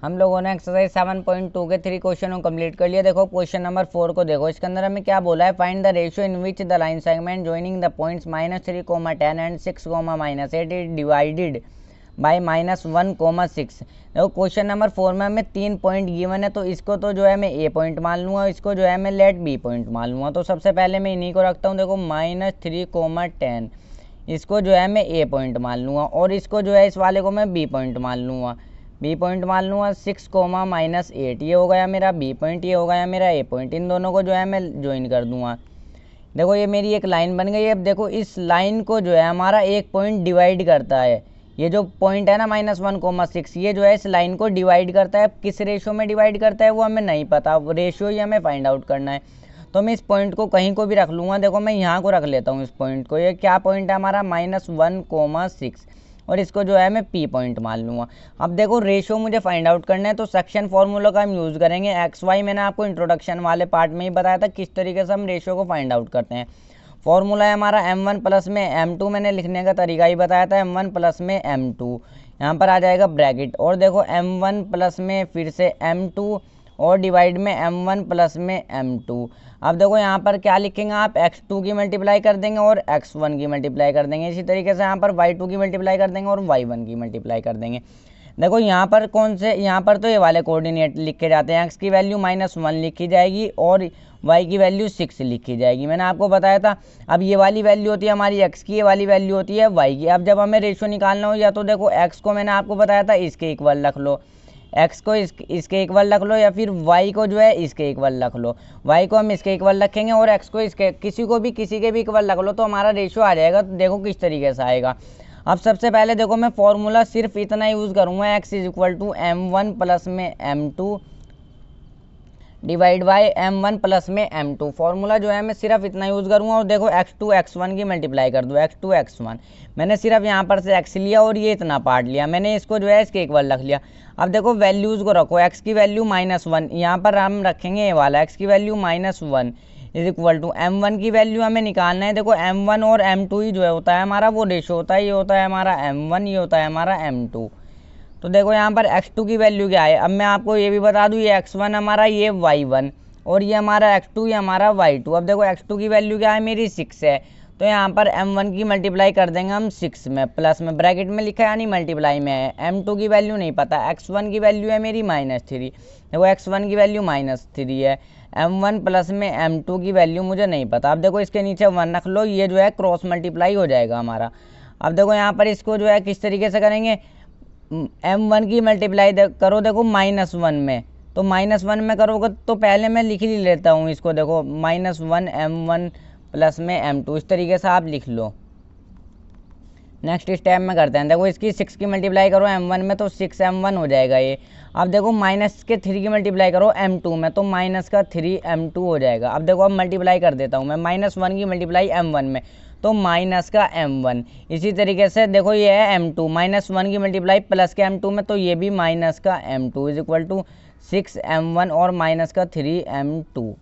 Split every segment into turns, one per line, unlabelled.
हम लोगों ने एक्सरसाइज 7.2 के 3 क्वेश्चन को कंप्लीट कर लिया। देखो क्वेश्चन नंबर 4 को देखो, इसके अंदर हमें क्या बोला है, find the ratio in which the line segment joining the points -3, 10 and 6, -8 is divided by -1, 6। देखो क्वेश्चन नंबर 4 में हमें 3 पॉइंट गिवन है, तो इसको तो जो है मैं ए पॉइंट मान लूँगा, इसको जो है मैं लेट बी पॉइंट मान लूँगा। तो सबसे पहले मैं इन्हीं को रखता हूँ। देखो -3, 10 इसको जो है मैं ए पॉइंट मान लूँगा, और इसको जो है इस वाले को मैं बी पॉइंट मान लूँगा, 6, -8 ये हो गया मेरा बी पॉइंट, ये हो गया मेरा ए पॉइंट। इन दोनों को जो है मैं ज्वाइन कर दूंगा। देखो ये मेरी एक लाइन बन गई। अब देखो इस लाइन को जो है हमारा एक पॉइंट डिवाइड करता है, ये जो पॉइंट है ना -1, 6, ये जो है इस लाइन को डिवाइड करता है। किस रेशो में डिवाइड करता है वो हमें नहीं पता, रेशो ही हमें फाइंड आउट करना है। तो मैं इस पॉइंट को कहीं को भी रख लूँगा। देखो मैं यहाँ को रख लेता हूँ इस पॉइंट को। ये क्या पॉइंट है हमारा -1, 6, और इसको जो है मैं पी पॉइंट मान लूँगा। अब देखो रेशो मुझे फाइंड आउट करना है, तो सेक्शन फार्मूला का हम यूज़ करेंगे। XY मैंने आपको इंट्रोडक्शन वाले पार्ट में ही बताया था किस तरीके से हम रेशो को फाइंड आउट करते हैं। फॉर्मूला है हमारा M1 प्लस में M2, मैंने लिखने का तरीका ही बताया था, M1 प्लस में M2, यहाँ पर आ जाएगा ब्रैकेट, और देखो M1 प्लस में फिर से M2 और डिवाइड में M1 प्लस में M2। अब देखो यहाँ पर क्या लिखेंगे आप, x2 की मल्टीप्लाई कर देंगे और x1 की मल्टीप्लाई कर देंगे। इसी तरीके से यहाँ पर y2 की मल्टीप्लाई कर देंगे और y1 की मल्टीप्लाई कर देंगे। देखो यहाँ पर कौन से, यहाँ पर तो ये वाले कोऑर्डिनेट लिखे जाते हैं। x की वैल्यू -1 लिखी जाएगी और y की वैल्यू 6 लिखी जाएगी, मैंने आपको बताया था। अब ये वाली वैल्यू होती है हमारी x की, ये वाली वैल्यू होती है y की। अब जब हमें रेशो निकालना हो, या तो देखो x को मैंने आपको बताया था इसके इक्वल रख लो, x को इसके इक्वल रख लो, या फिर y को जो है इसके इक्वल रख लो। y को हम इसके इक्वल रखेंगे और x को इसके, किसी के भी इक्वल रख लो, तो हमारा रेशियो आ जाएगा। तो देखो किस तरीके से आएगा। अब सबसे पहले देखो मैं फॉर्मूला सिर्फ इतना यूज़ करूँगा, x = M1 प्लस में M2 divide by M1 plus में M2। फॉर्मूला जो है मैं सिर्फ इतना यूज़ करूँगा। और देखो x2 x1 की मल्टीप्लाई कर दो, x2 x1, मैंने सिर्फ यहाँ पर से x लिया और ये इतना पार्ट लिया, मैंने इसको जो है इसके इक्वल रख लिया। अब देखो वैल्यूज़ को रखो, x की वैल्यू -1, यहाँ पर हम रखेंगे ये वाला, x की वैल्यू -1 = M1 की वैल्यू हमें निकालना है। देखो M1 और M2 ही जो है होता है हमारा वो रेशो होता है, ये होता है हमारा M1, ये होता है हमारा M2। तो देखो यहाँ पर x2 की वैल्यू क्या है, अब मैं आपको ये भी बता दूँ, ये x1 हमारा, ये y1, और ये हमारा x2, ये हमारा y2। अब देखो x2 की वैल्यू क्या है मेरी 6 है, तो यहाँ पर M1 की मल्टीप्लाई कर देंगे हम 6 में, प्लस में ब्रैकेट में लिखा है यानी मल्टीप्लाई में है। M2 की वैल्यू नहीं पता, x1 की वैल्यू है मेरी -3, देखो x1 की वैल्यू -3 है। M1 प्लस में M2 की वैल्यू मुझे नहीं पता। अब देखो इसके नीचे 1 रख लो, ये जो है क्रॉस मल्टीप्लाई हो जाएगा हमारा। अब देखो यहाँ पर इसको जो है किस तरीके से करेंगे, M1 की मल्टीप्लाई करो, देखो -1 में, तो -1 में करोगे तो पहले मैं लिख ही लेता हूँ इसको। देखो -1 M1 प्लस में M2, इस तरीके से आप लिख लो। नेक्स्ट स्टेप में करते हैं। देखो इसकी 6 की मल्टीप्लाई करो M1 में, तो 6M1 हो जाएगा ये। अब देखो -3 की मल्टीप्लाई करो M2 में, तो -3M2 हो जाएगा। अब देखो अब मल्टीप्लाई कर देता हूँ मैं, -1 की मल्टीप्लाई M1 में, तो -M1। इसी तरीके से देखो ये है M2, -1 की मल्टीप्लाई प्लस के M2 में, तो ये भी -M2 = 6M1 और -3M2।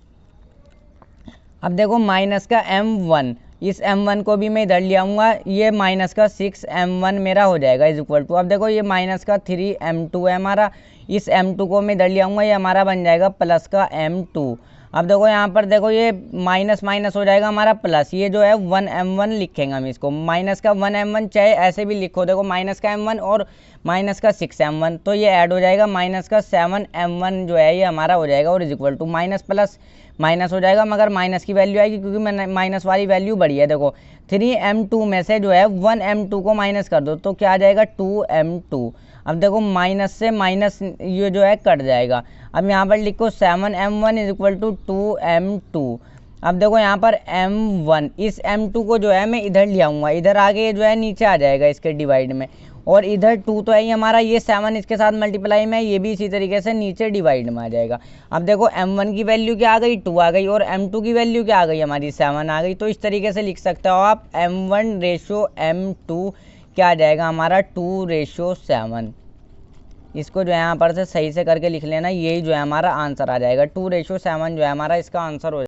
अब देखो -M1, इस M1 को भी मैं इधर ले आऊँगा, ये -6M1 मेरा हो जाएगा = अब देखो ये -3M2 है हमारा, इस M2 को मैं इधर ले आऊँगा, ये हमारा बन जाएगा +M2। अब देखो यहाँ पर देखो ये माइनस माइनस हो जाएगा हमारा प्लस, ये जो है 1M1 लिखेंगे हम इसको, -1M1, चाहे ऐसे भी लिखो। देखो -M1 और -6M1, तो ये ऐड हो जाएगा, -7M1 जो है ये हमारा हो जाएगा, और = माइनस प्लस माइनस हो जाएगा, मगर माइनस की वैल्यू आएगी क्योंकि मैंने माइनस वाली वैल्यू बड़ी है। देखो 3M2 में से जो है 1M2 को माइनस कर दो, तो क्या आ जाएगा 2M2। अब देखो माइनस से माइनस ये जो है कट जाएगा। अब यहाँ पर लिखो 7M1 = 2M2। अब देखो यहाँ पर M1, इस M2 को जो है मैं इधर ले आऊँगा, इधर आगे जो है नीचे आ जाएगा इसके डिवाइड में, और इधर 2 तो है ही हमारा, ये 7 इसके साथ मल्टीप्लाई में, ये भी इसी तरीके से नीचे डिवाइड में आ जाएगा। अब देखो M1 की वैल्यू क्या आ गई, 2 आ गई, और M2 की वैल्यू क्या आ गई हमारी, 7 आ गई। तो इस तरीके से लिख सकते हो आप, M1:M2 क्या आ जाएगा हमारा, 2:7। इसको जो है यहाँ पर से सही से करके लिख लेना, यही जो है हमारा आंसर आ जाएगा, 2:7 जो है हमारा इसका आंसर हो